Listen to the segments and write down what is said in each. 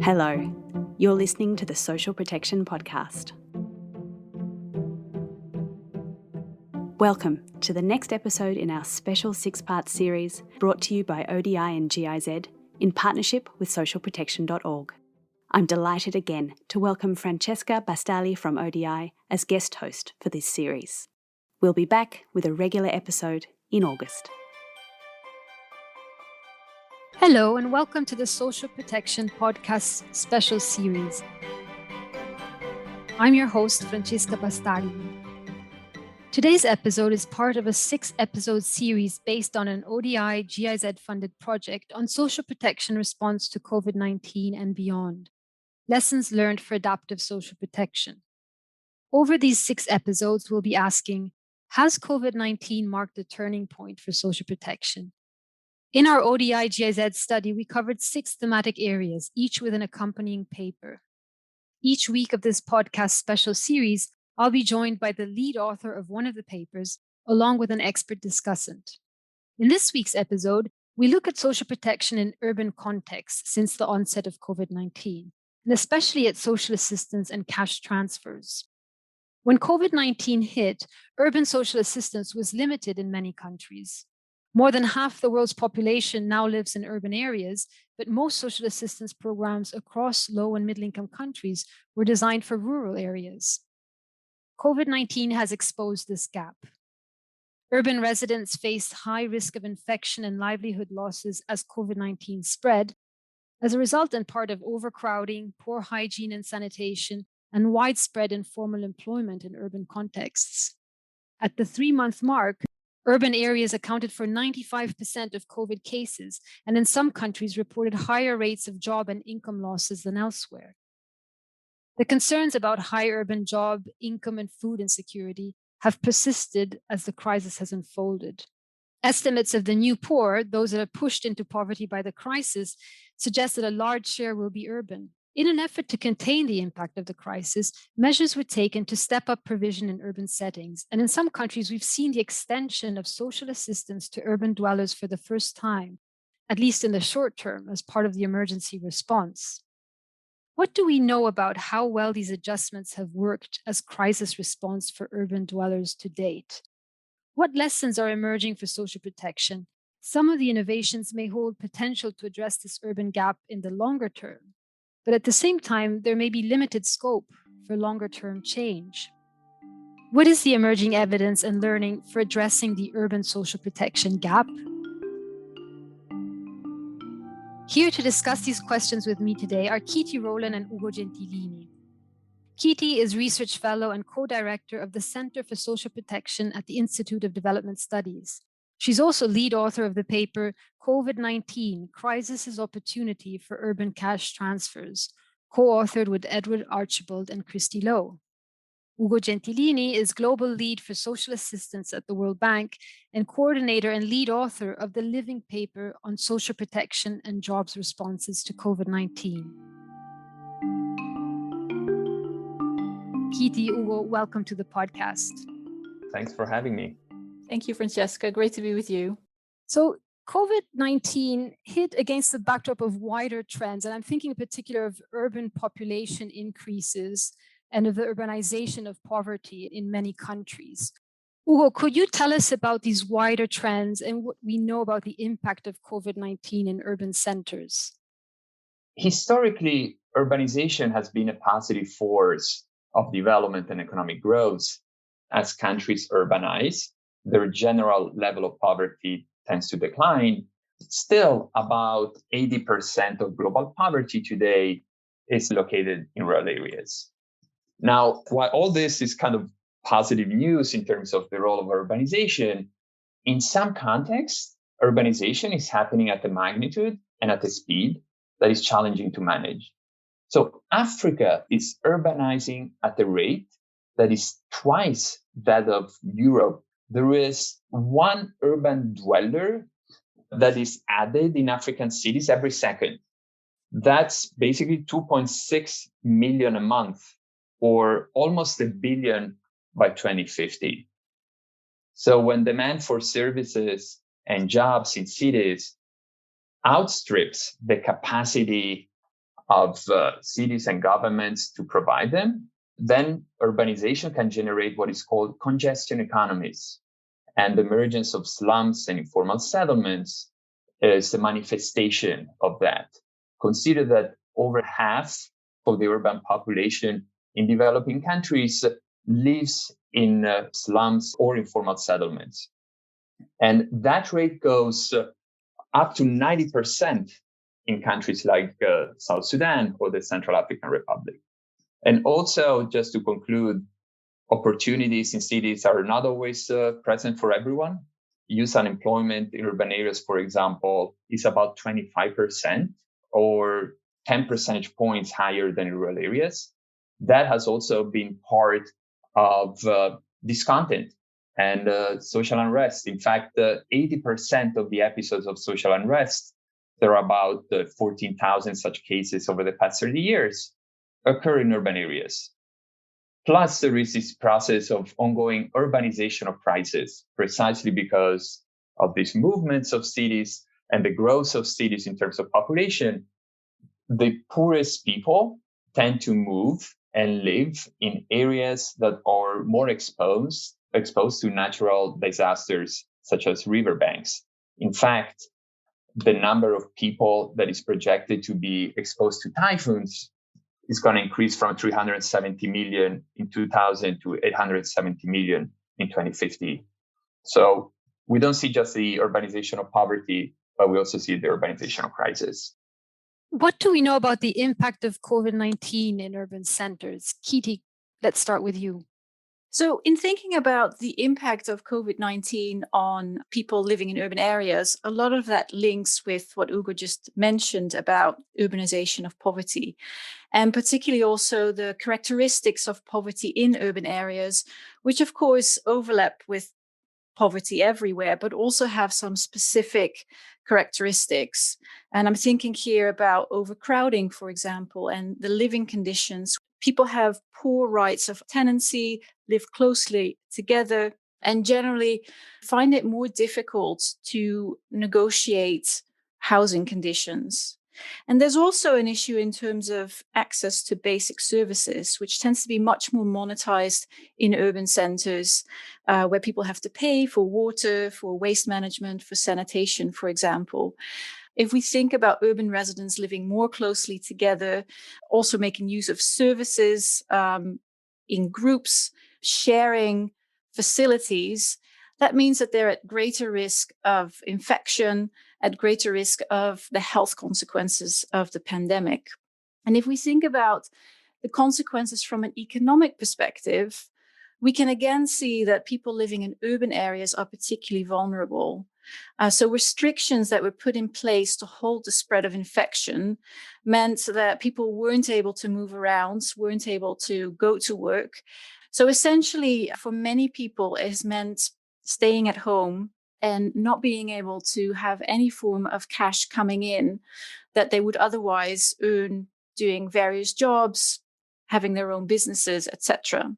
Hello, you're listening to the Social Protection Podcast. Welcome to the next episode in our special 6-part series brought to you by ODI and GIZ in partnership with socialprotection.org. I'm delighted again to welcome Francesca Bastagli from ODI as guest host for this series. We'll be back with a regular episode in August. Hello and welcome to the Social Protection Podcast special series. I'm your host, Francesca Bastagli. Today's episode is part of a 6-episode series based on an ODI-GIZ funded project on social protection response to Covid-19 and beyond. Lessons learned for adaptive social protection. Over these 6 episodes, we'll be asking, has Covid-19 marked a turning point for social protection? In our ODI-GIZ study, we covered 6 thematic areas, each with an accompanying paper. Each week of this podcast special series, I'll be joined by the lead author of one of the papers, along with an expert discussant. In this week's episode, we look at social protection in urban contexts since the onset of COVID-19, and especially at social assistance and cash transfers. When COVID-19 hit, urban social assistance was limited in many countries. More than half the world's population now lives in urban areas, but most social assistance programs across low and middle-income countries were designed for rural areas. COVID-19 has exposed this gap. Urban residents faced high risk of infection and livelihood losses as COVID-19 spread, as a result in part of overcrowding, poor hygiene and sanitation, and widespread informal employment in urban contexts. At the 3-month mark, urban areas accounted for 95% of COVID cases, and in some countries reported higher rates of job and income losses than elsewhere. The concerns about high urban job, income, and food insecurity have persisted as the crisis has unfolded. Estimates of the new poor, those that are pushed into poverty by the crisis, suggest that a large share will be urban. In an effort to contain the impact of the crisis, measures were taken to step up provision in urban settings. And in some countries, we've seen the extension of social assistance to urban dwellers for the first time, at least in the short term, as part of the emergency response. What do we know about how well these adjustments have worked as crisis response for urban dwellers to date? What lessons are emerging for social protection? Some of the innovations may hold potential to address this urban gap in the longer term. But at the same time, there may be limited scope for longer-term change. What is the emerging evidence and learning for addressing the urban social protection gap? Here to discuss these questions with me today are Kitty Rowland and Ugo Gentilini. Kitty is Research Fellow and Co-Director of the Center for Social Protection at the Institute of Development Studies. She's also lead author of the paper COVID-19, Crisis as Opportunity for Urban Cash Transfers, co-authored with Edward Archibald and Christy Lowe. Ugo Gentilini is Global Lead for Social Assistance at the World Bank and coordinator and lead author of the Living Paper on Social Protection and Jobs Responses to COVID-19. Kitty, Ugo, welcome to the podcast. Thanks for having me. Thank you, Francesca. Great to be with you. So COVID-19 hit against the backdrop of wider trends, and I'm thinking in particular of urban population increases and of the urbanization of poverty in many countries. Ugo, could you tell us about these wider trends and what we know about the impact of COVID-19 in urban centers? Historically, urbanization has been a positive force of development and economic growth. As countries urbanize, their general level of poverty tends to decline. Still, about 80% of global poverty today is located in rural areas. Now, while all this is kind of positive news in terms of the role of urbanization, in some contexts, urbanization is happening at a magnitude and at a speed that is challenging to manage. So Africa is urbanizing at a rate that is twice that of Europe. There is one urban dweller that is added in African cities every second. That's basically 2.6 million a month, or almost 1 billion by 2050. So when demand for services and jobs in cities outstrips the capacity of cities and governments to provide them, then urbanization can generate what is called congestion economies. And the emergence of slums and informal settlements is the manifestation of that. Consider that over half of the urban population in developing countries lives in slums or informal settlements. And that rate goes up to 90% in countries like South Sudan or the Central African Republic. And also, just to conclude, opportunities in cities are not always present for everyone. Youth unemployment in urban areas, for example, is about 25% or 10 percentage points higher than in rural areas. That has also been part of discontent and social unrest. In fact, 80% of the episodes of social unrest, there are about 14,000 such cases over the past 30 years, occur in urban areas. Plus, there is this process of ongoing urbanization of crisis, precisely because of these movements of cities and the growth of cities in terms of population. The poorest people tend to move and live in areas that are more exposed to natural disasters, such as riverbanks. In fact, the number of people that is projected to be exposed to typhoons is going to increase from 370 million in 2000 to 870 million in 2050. So we don't see just the urbanization of poverty, but we also see the urbanization of crisis. What do we know about the impact of COVID-19 in urban centers? Kitty, let's start with you. So, in thinking about the impact of COVID-19 on people living in urban areas, a lot of that links with what Ugo just mentioned about urbanization of poverty, and particularly also the characteristics of poverty in urban areas, which of course overlap with poverty everywhere, but also have some specific characteristics. And I'm thinking here about overcrowding, for example, and the living conditions. People have poor rights of tenancy, live closely together, and generally find it more difficult to negotiate housing conditions. And there's also an issue in terms of access to basic services, which tends to be much more monetized in urban centers, where people have to pay for water, for waste management, for sanitation, for example. If we think about urban residents living more closely together, also making use of services in groups, sharing facilities, that means that they're at greater risk of infection, at greater risk of the health consequences of the pandemic. And if we think about the consequences from an economic perspective, we can again see that people living in urban areas are particularly vulnerable. So restrictions that were put in place to hold the spread of infection meant that people weren't able to move around, weren't able to go to work. So essentially, for many people, it has meant staying at home and not being able to have any form of cash coming in that they would otherwise earn doing various jobs, having their own businesses, etc.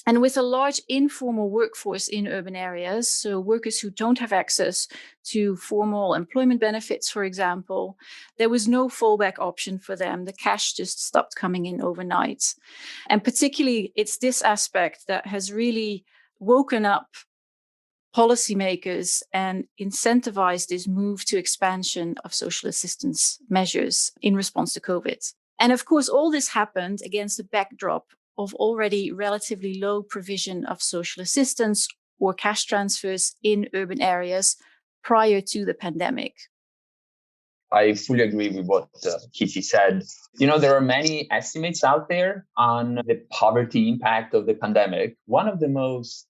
And with a large informal workforce in urban areas, so workers who don't have access to formal employment benefits, for example, there was no fallback option for them. The cash just stopped coming in overnight. And particularly, it's this aspect that has really woken up policymakers and incentivized this move to expansion of social assistance measures in response to COVID. And of course, all this happened against the backdrop of already relatively low provision of social assistance or cash transfers in urban areas prior to the pandemic. I fully agree with what Kitty said. There are many estimates out there on the poverty impact of the pandemic. One of the most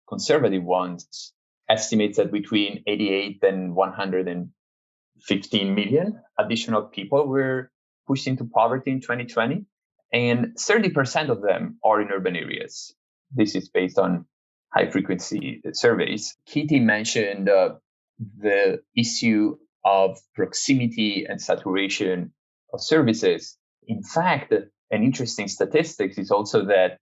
conservative ones estimates that between 88 and 115 million additional people were pushed into poverty in 2020. And 30% of them are in urban areas. This is based on high-frequency surveys. Kitty mentioned the issue of proximity and saturation of services. In fact, an interesting statistic is also that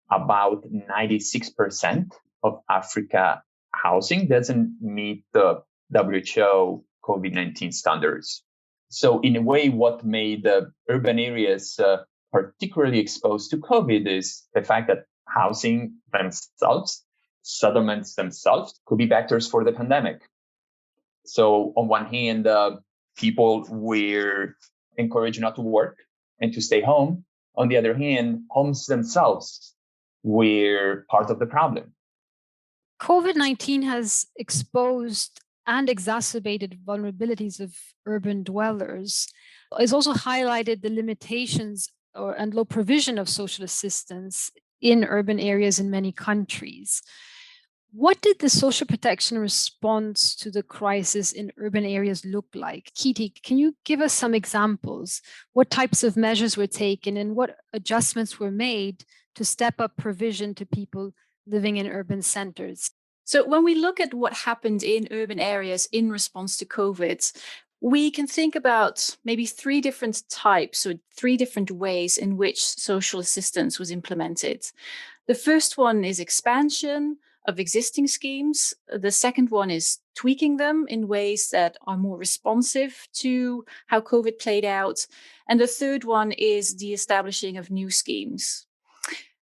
about 96% of Africa housing doesn't meet the WHO COVID-19 standards. So in a way, what made urban areas particularly exposed to COVID is the fact that housing themselves, settlements themselves, could be vectors for the pandemic. So on one hand, people were encouraged not to work and to stay home. On the other hand, homes themselves were part of the problem. COVID-19 has exposed and exacerbated vulnerabilities of urban dwellers. It's also highlighted the limitations and low provision of social assistance in urban areas in many countries. What did the social protection response to the crisis in urban areas look like? Kiti, can you give us some examples? What types of measures were taken and what adjustments were made to step up provision to people living in urban centers? So when we look at what happened in urban areas in response to COVID, we can think about maybe three different types or three different ways in which social assistance was implemented. The first one is expansion of existing schemes. The second one is tweaking them in ways that are more responsive to how COVID played out. And the third one is the establishing of new schemes.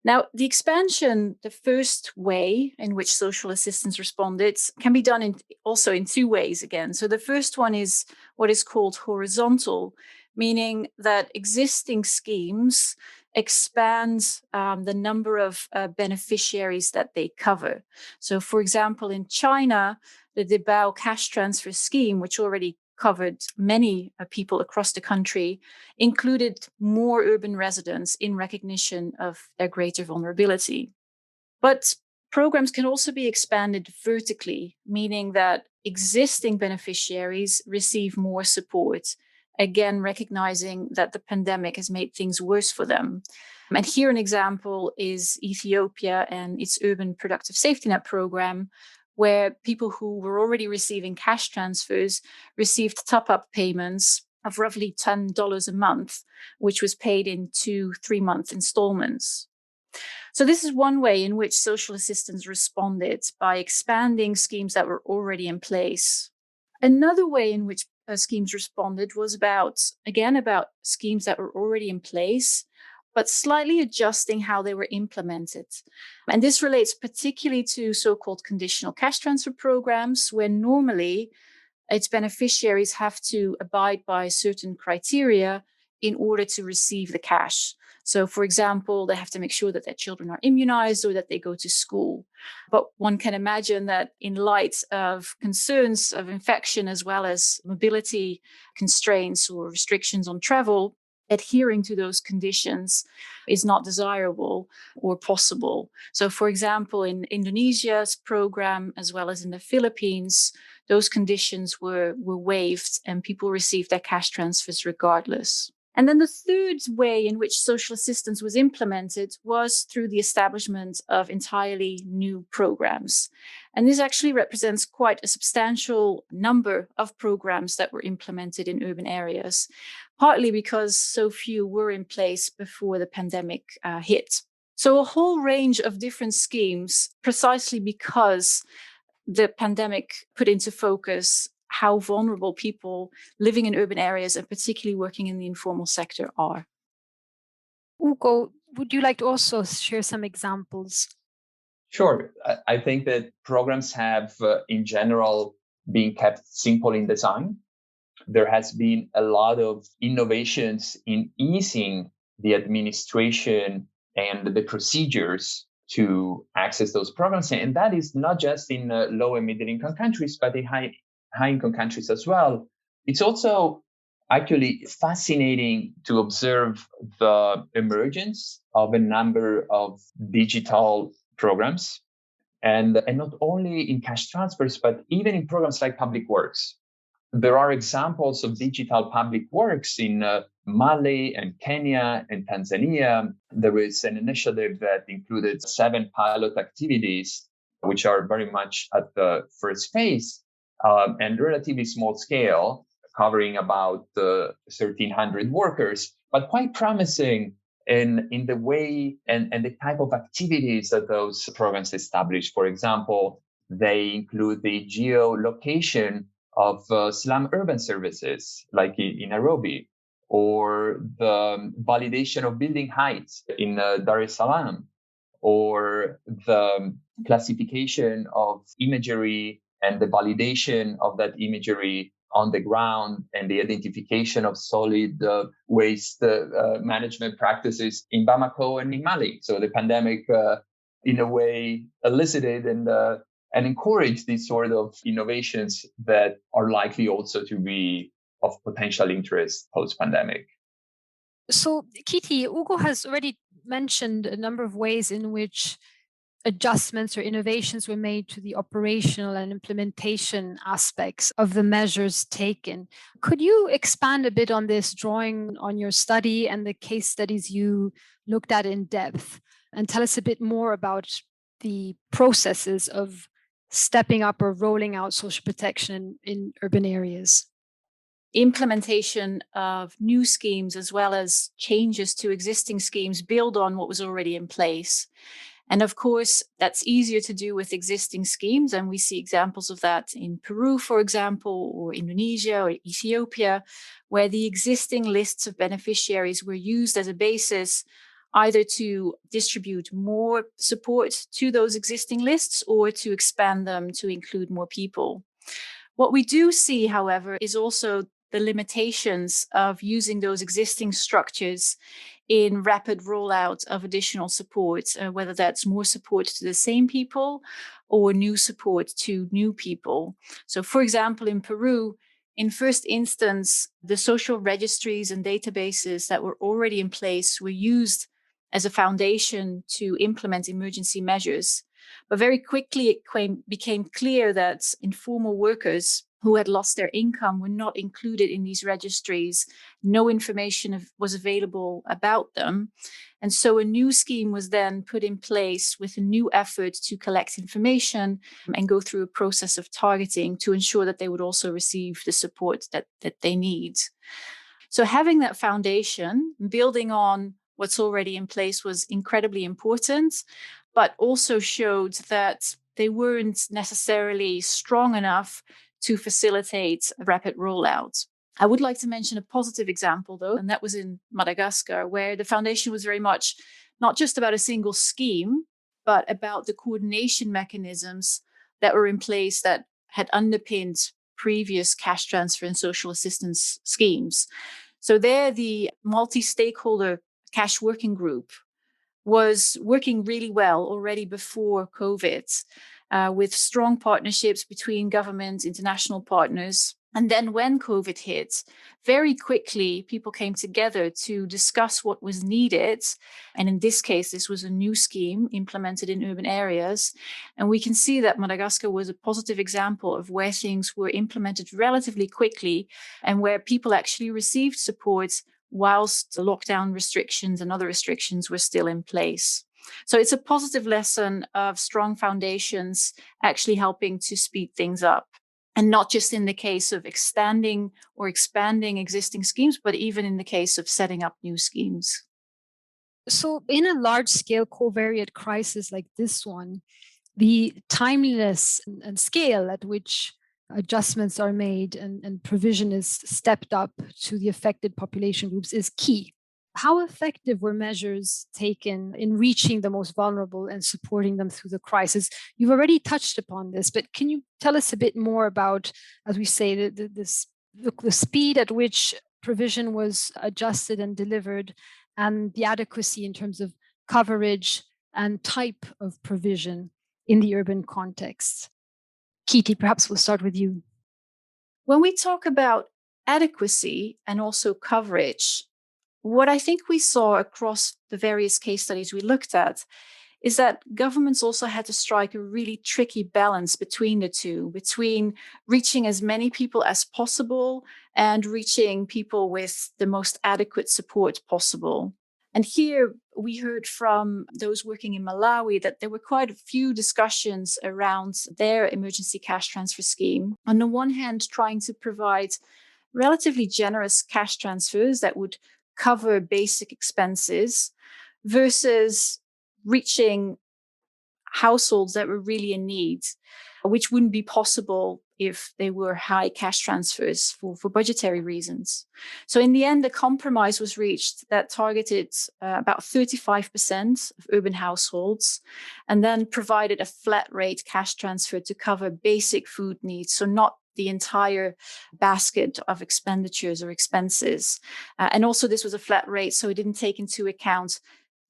Now, the expansion, the first way in which social assistance responded, can be done also in two ways again. So the first one is what is called horizontal, meaning that existing schemes expand the number of beneficiaries that they cover. So, for example, in China, the Debao cash transfer scheme, which already covered many people across the country, included more urban residents in recognition of their greater vulnerability. But programs can also be expanded vertically, meaning that existing beneficiaries receive more support, again, recognizing that the pandemic has made things worse for them. And here an example is Ethiopia and its Urban Productive Safety Net program, where people who were already receiving cash transfers received top-up payments of roughly $10 a month, which was paid in 2 3-month installments. So this is one way in which social assistance responded, by expanding schemes that were already in place. Another way in which schemes responded was about schemes that were already in place, but slightly adjusting how they were implemented. And this relates particularly to so-called conditional cash transfer programs, where normally its beneficiaries have to abide by certain criteria in order to receive the cash. So, for example, they have to make sure that their children are immunized or that they go to school. But one can imagine that in light of concerns of infection, as well as mobility constraints or restrictions on travel, adhering to those conditions is not desirable or possible. So, for example, in Indonesia's program, as well as in the Philippines, those conditions were waived and people received their cash transfers regardless. And then the third way in which social assistance was implemented was through the establishment of entirely new programs. And this actually represents quite a substantial number of programs that were implemented in urban areas, partly because so few were in place before the pandemic hit. So a whole range of different schemes, precisely because the pandemic put into focus how vulnerable people living in urban areas and particularly working in the informal sector are. Ugo, would you like to also share some examples? Sure. I think that programs have, in general, been kept simple in design. There has been a lot of innovations in easing the administration and the procedures to access those programs. And that is not just in low and middle income countries, but in high income countries as well. It's also actually fascinating to observe the emergence of a number of digital programs, and not only in cash transfers, but even in programs like public works. There are examples of digital public works in Mali and Kenya and Tanzania. There is an initiative that included 7 pilot activities, which are very much at the first phase and relatively small scale, covering about 1,300 workers, but quite promising in the way and the type of activities that those programs establish. For example, they include the geolocation of slum urban services, like in Nairobi, or the validation of building heights in Dar es Salaam, or the classification of imagery and the validation of that imagery on the ground, and the identification of solid waste management practices in Bamako and in Mali. So the pandemic, in a way, elicited and encouraged these sort of innovations that are likely also to be of potential interest post-pandemic. So, Kiti, Ugo has already mentioned a number of ways in which adjustments or innovations were made to the operational and implementation aspects of the measures taken. Could you expand a bit on this, drawing on your study and the case studies you looked at in depth, and tell us a bit more about the processes of stepping up or rolling out social protection in urban areas? Implementation of new schemes as well as changes to existing schemes build on what was already in place. And of course, that's easier to do with existing schemes. And we see examples of that in Peru, for example, or Indonesia or Ethiopia, where the existing lists of beneficiaries were used as a basis either to distribute more support to those existing lists or to expand them to include more people. What we do see, however, is also the limitations of using those existing structures in rapid rollout of additional support, whether that's more support to the same people or new support to new people. So, for example, in Peru, in first instance, the social registries and databases that were already in place were used as a foundation to implement emergency measures. But very quickly, it became clear that informal workers who had lost their income were not included in these registries. No information was available about them. And so a new scheme was then put in place with a new effort to collect information and go through a process of targeting to ensure that they would also receive the support that they need. So having that foundation, building on what's already in place, was incredibly important, but also showed that they weren't necessarily strong enough to facilitate a rapid rollout. I would like to mention a positive example, though, and that was in Madagascar, where the foundation was very much not just about a single scheme, but about the coordination mechanisms that were in place that had underpinned previous cash transfer and social assistance schemes. So there, the multi-stakeholder cash working group was working really well already before COVID, with strong partnerships between governments, international partners. And then when COVID hit, very quickly, people came together to discuss what was needed. And in this case, this was a new scheme implemented in urban areas. And we can see that Madagascar was a positive example of where things were implemented relatively quickly and where people actually received support whilst the lockdown restrictions and other restrictions were still in place. So it's a positive lesson of strong foundations actually helping to speed things up. And not just in the case of extending or expanding existing schemes, but even in the case of setting up new schemes. So in a large-scale covariate crisis like this one, the timeliness and scale at which adjustments are made and provision is stepped up to the affected population groups is key. How effective were measures taken in reaching the most vulnerable and supporting them through the crisis? You've already touched upon this, but can you tell us a bit more about, as we say, the speed at which provision was adjusted and delivered, and the adequacy in terms of coverage and type of provision in the urban context? Kiti, perhaps we'll start with you. When we talk about adequacy and also coverage, what I think we saw across the various case studies we looked at is that governments also had to strike a really tricky balance between the two, between reaching as many people as possible and reaching people with the most adequate support possible. And here we heard from those working in Malawi that there were quite a few discussions around their emergency cash transfer scheme. On the one hand, trying to provide relatively generous cash transfers that would cover basic expenses versus reaching households that were really in need. which wouldn't be possible if they were high cash transfers for budgetary reasons. So in the end, the compromise was reached that targeted about 35% of urban households and then provided a flat rate cash transfer to cover basic food needs. So not the entire basket of expenditures or expenses. And also this was a flat rate, so it didn't take into account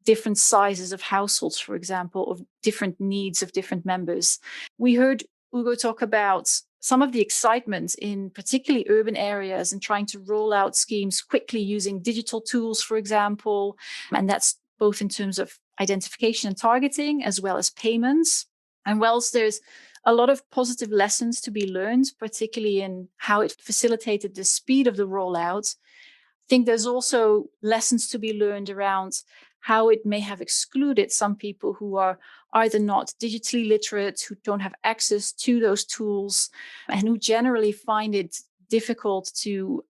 different sizes of households, for example, of different needs of different members. We heard Ugo talk about some of the excitement in particularly urban areas and trying to roll out schemes quickly using digital tools, for example. And that's both in terms of identification and targeting, as well as payments. And whilst there's a lot of positive lessons to be learned, particularly in how it facilitated the speed of the rollout, I think there's also lessons to be learned around how it may have excluded some people who are either not digitally literate, who don't have access to those tools, and who generally find it difficult to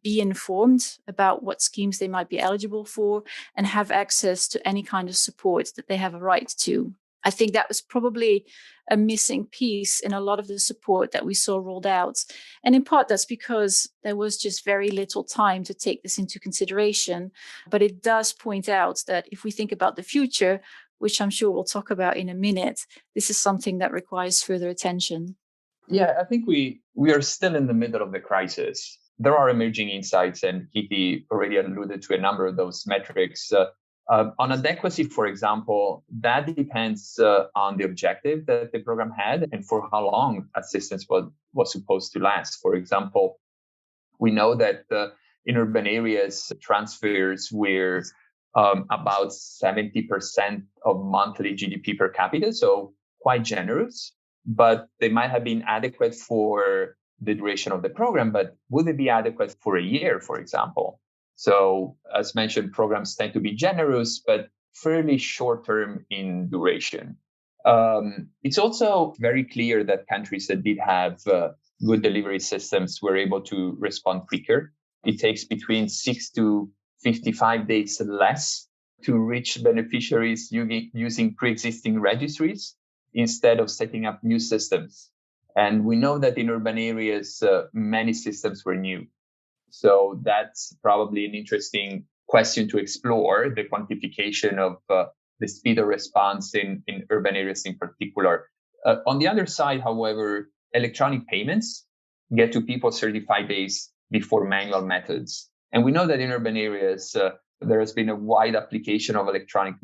be informed about what schemes they might be eligible for and have access to any kind of support that they have a right to. I think that was probably a missing piece in a lot of the support that we saw rolled out. And in part, that's because there was just very little time to take this into consideration. But it does point out that if we think about the future, which I'm sure we'll talk about in a minute, this is something that requires further attention. Yeah, I think we are still in the middle of the crisis. There are emerging insights, and Kitty already alluded to a number of those metrics. On adequacy, for example, that depends on the objective that the program had and for how long assistance was supposed to last. For example, we know that in urban areas, transfers were about 70% of monthly GDP per capita, so quite generous, but they might have been adequate for the duration of the program, but would they be adequate for a year, for example? So as mentioned, programs tend to be generous, but fairly short-term in duration. It's also very clear that countries that did have good delivery systems were able to respond quicker. It takes between 6 to 55 days less to reach beneficiaries using pre-existing registries instead of setting up new systems. And we know that in urban areas, many systems were new. So that's probably an interesting question to explore, the quantification of the speed of response in urban areas in particular. On the other side, however, electronic payments get to people 35 days before manual methods. And we know that in urban areas, there has been a wide application of electronic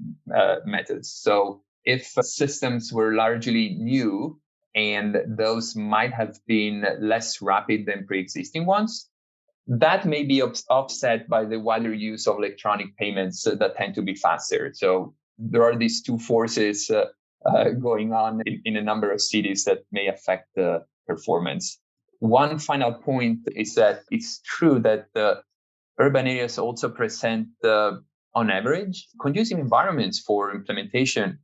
methods. So if systems were largely new and those might have been less rapid than pre-existing ones, that may be offset by the wider use of electronic payments that tend to be faster. So there are these two forces going on in a number of cities that may affect the performance. One final point is that it's true that urban areas also present, on average, conducive environments for implementation,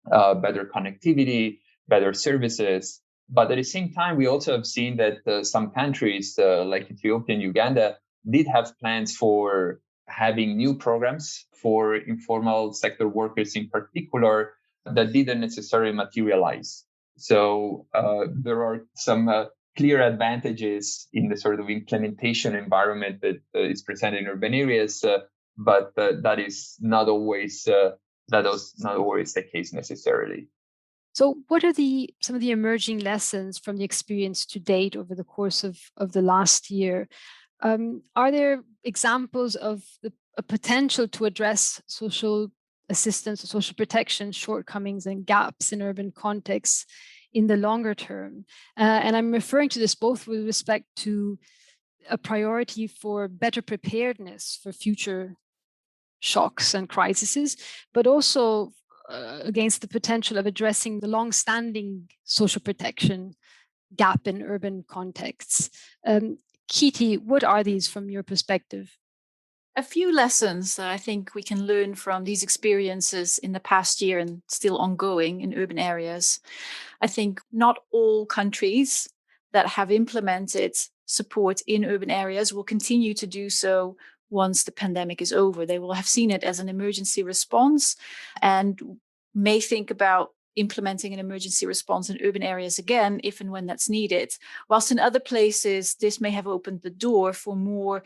better connectivity, better services. But at the same time, we also have seen that some countries like Ethiopia and Uganda did have plans for having new programs for informal sector workers in particular that didn't necessarily materialize. So there are some clear advantages in the sort of implementation environment that is present in urban areas, but that is not always the case necessarily. So what are some of the emerging lessons from the experience to date over the course of the last year? Are there examples of a potential to address social assistance or social protection shortcomings and gaps in urban contexts in the longer term? And I'm referring to this both with respect to a priority for better preparedness for future shocks and crises, but also against the potential of addressing the long-standing social protection gap in urban contexts. Kitty, what are these from your perspective? A few lessons that I think we can learn from these experiences in the past year and still ongoing in urban areas. I think not all countries that have implemented support in urban areas will continue to do so once the pandemic is over. They will have seen it as an emergency response and may think about implementing an emergency response in urban areas again, if and when that's needed. Whilst in other places, this may have opened the door for more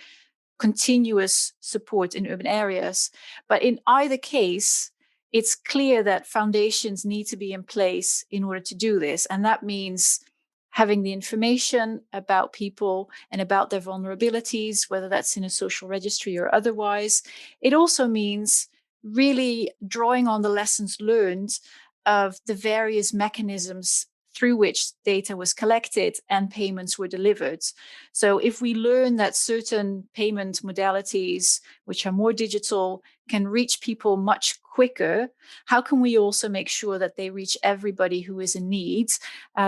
continuous support in urban areas. But in either case, it's clear that foundations need to be in place in order to do this. And that means having the information about people and about their vulnerabilities, whether that's in a social registry or otherwise. It also means really drawing on the lessons learned of the various mechanisms through which data was collected and payments were delivered. So if we learn that certain payment modalities, which are more digital, can reach people much quicker, how can we also make sure that they reach everybody who is in need,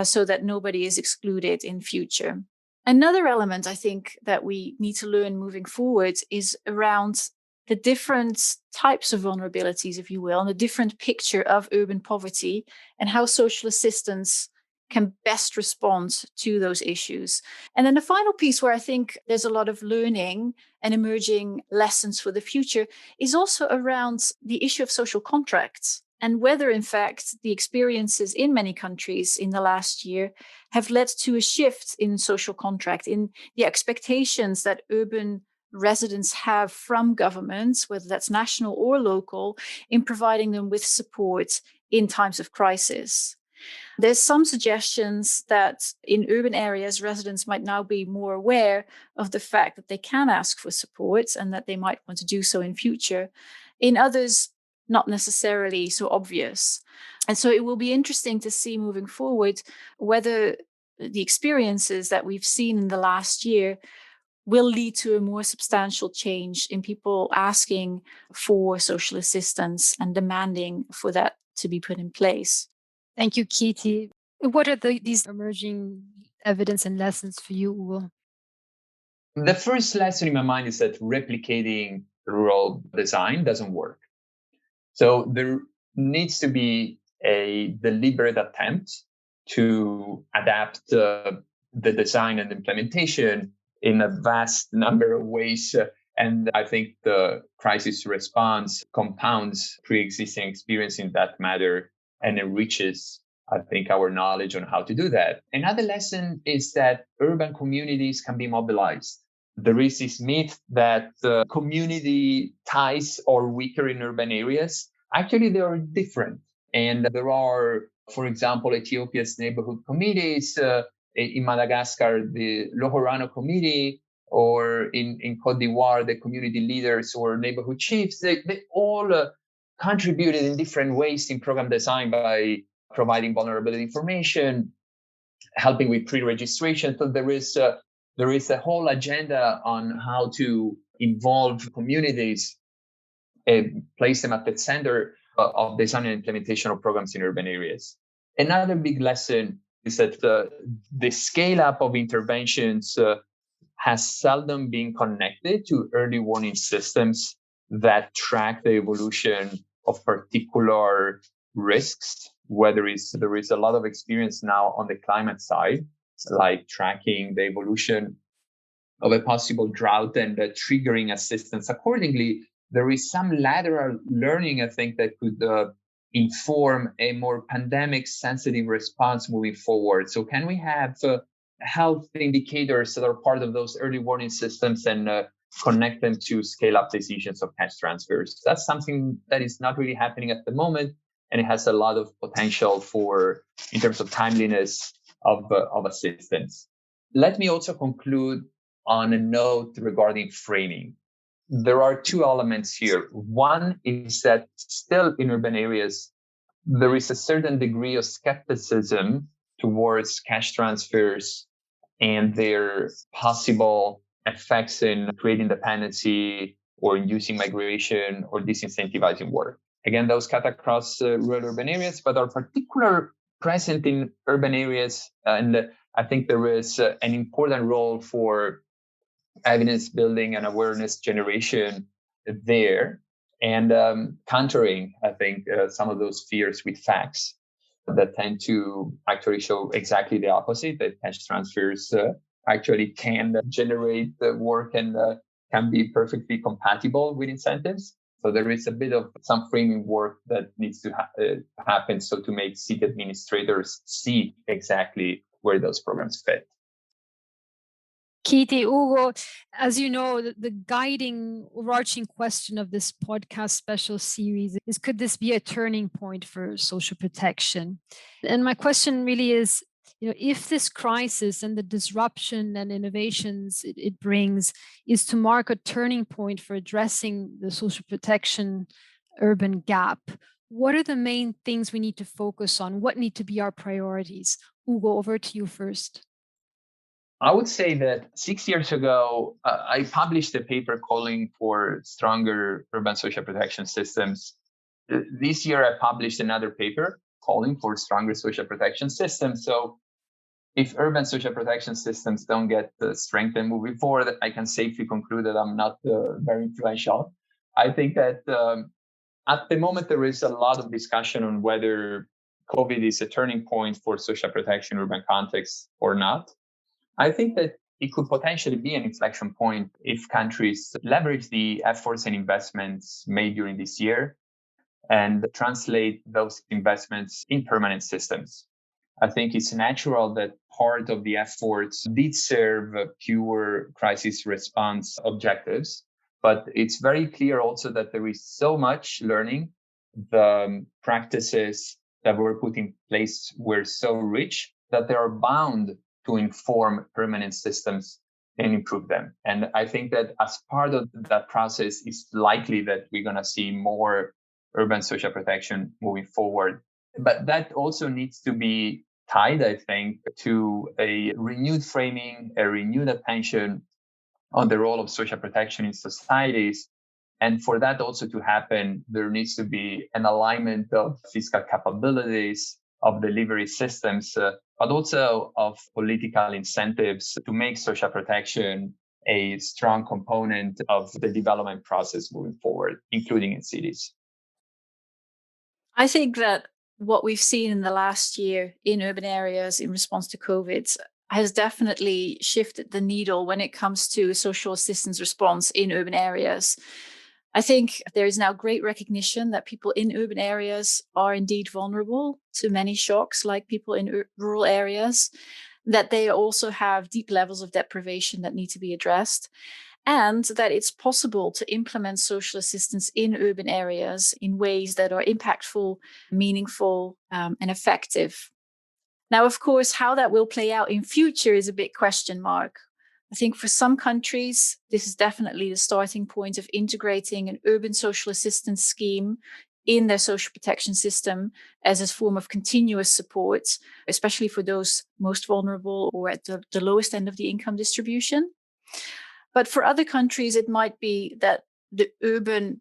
so that nobody is excluded in future? Another element I think that we need to learn moving forward is around the different types of vulnerabilities, if you will, and the different picture of urban poverty and how social assistance can best respond to those issues. And then the final piece where I think there's a lot of learning and emerging lessons for the future is also around the issue of social contracts and whether, in fact, the experiences in many countries in the last year have led to a shift in social contract, in the expectations that urban residents have from governments, whether that's national or local, in providing them with support in times of crisis. There's some suggestions that in urban areas, residents might now be more aware of the fact that they can ask for support and that they might want to do so in future. In others, not necessarily so obvious. And so it will be interesting to see moving forward whether the experiences that we've seen in the last year will lead to a more substantial change in people asking for social assistance and demanding for that to be put in place. Thank you, Katie. What are these emerging evidence and lessons for you, Ugo? The first lesson in my mind is that replicating rural design doesn't work. So there needs to be a deliberate attempt to adapt the design and implementation in a vast number of ways. And I think the crisis response compounds pre-existing experience in that matter and enriches, I think, our knowledge on how to do that. Another lesson is that urban communities can be mobilized. There is this myth that community ties are weaker in urban areas. Actually, they are different. And there are, for example, Ethiopia's neighborhood committees, in Madagascar, the Lohorano Committee, or in Cote d'Ivoire, the community leaders or neighborhood chiefs. They all contributed in different ways in program design by providing vulnerability information, helping with pre-registration. So there is a whole agenda on how to involve communities and place them at the center of design and implementation of programs in urban areas. Another big lesson is that the scale up of interventions has seldom been connected to early warning systems that track the evolution of particular risks, whether there is a lot of experience now on the climate side, like tracking the evolution of a possible drought and triggering assistance accordingly. There is some lateral learning, I think, that could inform a more pandemic sensitive response moving forward. So can we have health indicators that are part of those early warning systems and connect them to scale up decisions of cash transfers? That's something that is not really happening at the moment, and it has a lot of potential in terms of timeliness of assistance. Let me also conclude on a note regarding framing. There are two elements here. One is that still in urban areas, there is a certain degree of skepticism towards cash transfers and their possible effects in creating dependency or inducing migration or disincentivizing work. Again, those cut across rural urban areas, but are particularly present in urban areas. And I think there is an important role for evidence building and awareness generation there, and countering, I think, some of those fears with facts that tend to actually show exactly the opposite, that cash transfers actually can generate the work and can be perfectly compatible with incentives. So there is a bit of some framing work that needs to happen so to make city administrators see exactly where those programs fit. Kitty, Ugo, as you know, the guiding, overarching question of this podcast special series is, could this be a turning point for social protection? And my question really is, if this crisis and the disruption and innovations it brings is to mark a turning point for addressing the social protection urban gap, what are the main things we need to focus on? What need to be our priorities? Ugo, over to you first. I would say that 6 years ago, I published a paper calling for stronger urban social protection systems. This year, I published another paper calling for stronger social protection systems. So if urban social protection systems don't get strengthened moving forward, I can safely conclude that I'm not very influential. I think that at the moment, there is a lot of discussion on whether COVID is a turning point for social protection urban contexts or not. I think that it could potentially be an inflection point if countries leverage the efforts and investments made during this year and translate those investments in permanent systems. I think it's natural that part of the efforts did serve pure crisis response objectives, but it's very clear also that there is so much learning. The practices that were put in place were so rich that they are bound to inform permanent systems and improve them. And I think that as part of that process, it's likely that we're going to see more urban social protection moving forward. But that also needs to be tied, I think, to a renewed framing, a renewed attention on the role of social protection in societies. And for that also to happen, there needs to be an alignment of fiscal capabilities, of delivery systems, but also of political incentives to make social protection a strong component of the development process moving forward, including in cities. I think that what we've seen in the last year in urban areas in response to COVID has definitely shifted the needle when it comes to social assistance response in urban areas. I think there is now great recognition that people in urban areas are indeed vulnerable to many shocks, like people in rural areas, that they also have deep levels of deprivation that need to be addressed, and that it's possible to implement social assistance in urban areas in ways that are impactful, meaningful, and effective. Now, of course, how that will play out in future is a big question mark. I think for some countries, this is definitely the starting point of integrating an urban social assistance scheme in their social protection system as a form of continuous support, especially for those most vulnerable or at the lowest end of the income distribution. But for other countries, it might be that the urban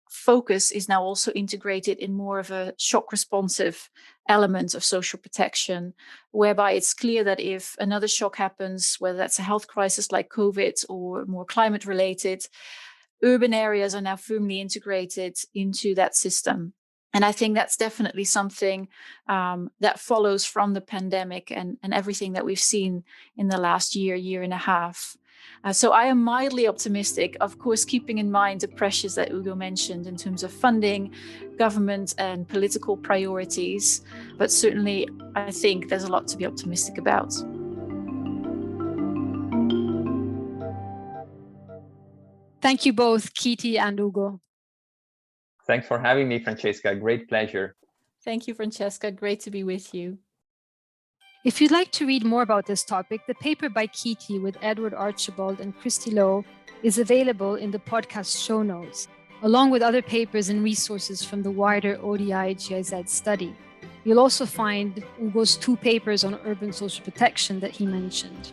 focus is now also integrated in more of a shock responsive element of social protection, whereby it's clear that if another shock happens, whether that's a health crisis like COVID or more climate related, urban areas are now firmly integrated into that system. And I think that's definitely something that follows from the pandemic and everything that we've seen in the last year and a half. So I am mildly optimistic, of course, keeping in mind the pressures that Ugo mentioned in terms of funding, government and political priorities. But certainly, I think there's a lot to be optimistic about. Thank you both, Kitty and Ugo. Thanks for having me, Francesca. Great pleasure. Thank you, Francesca. Great to be with you. If you'd like to read more about this topic, the paper by Kitty with Edward Archibald and Christy Lowe is available in the podcast show notes, along with other papers and resources from the wider ODI-GIZ study. You'll also find Ugo's 2 papers on urban social protection that he mentioned.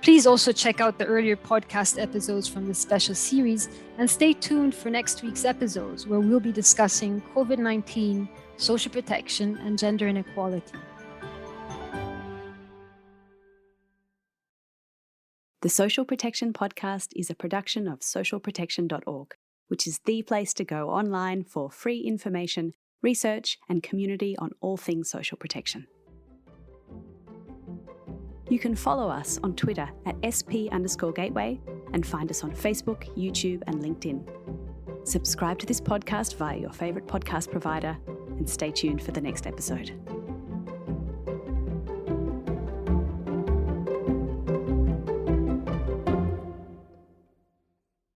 Please also check out the earlier podcast episodes from this special series and stay tuned for next week's episodes, where we'll be discussing COVID-19, social protection, and gender inequality. The Social Protection Podcast is a production of socialprotection.org, which is the place to go online for free information, research, and community on all things social protection. You can follow us on Twitter at SP_Gateway and find us on Facebook, YouTube, and LinkedIn. Subscribe to this podcast via your favourite podcast provider and stay tuned for the next episode.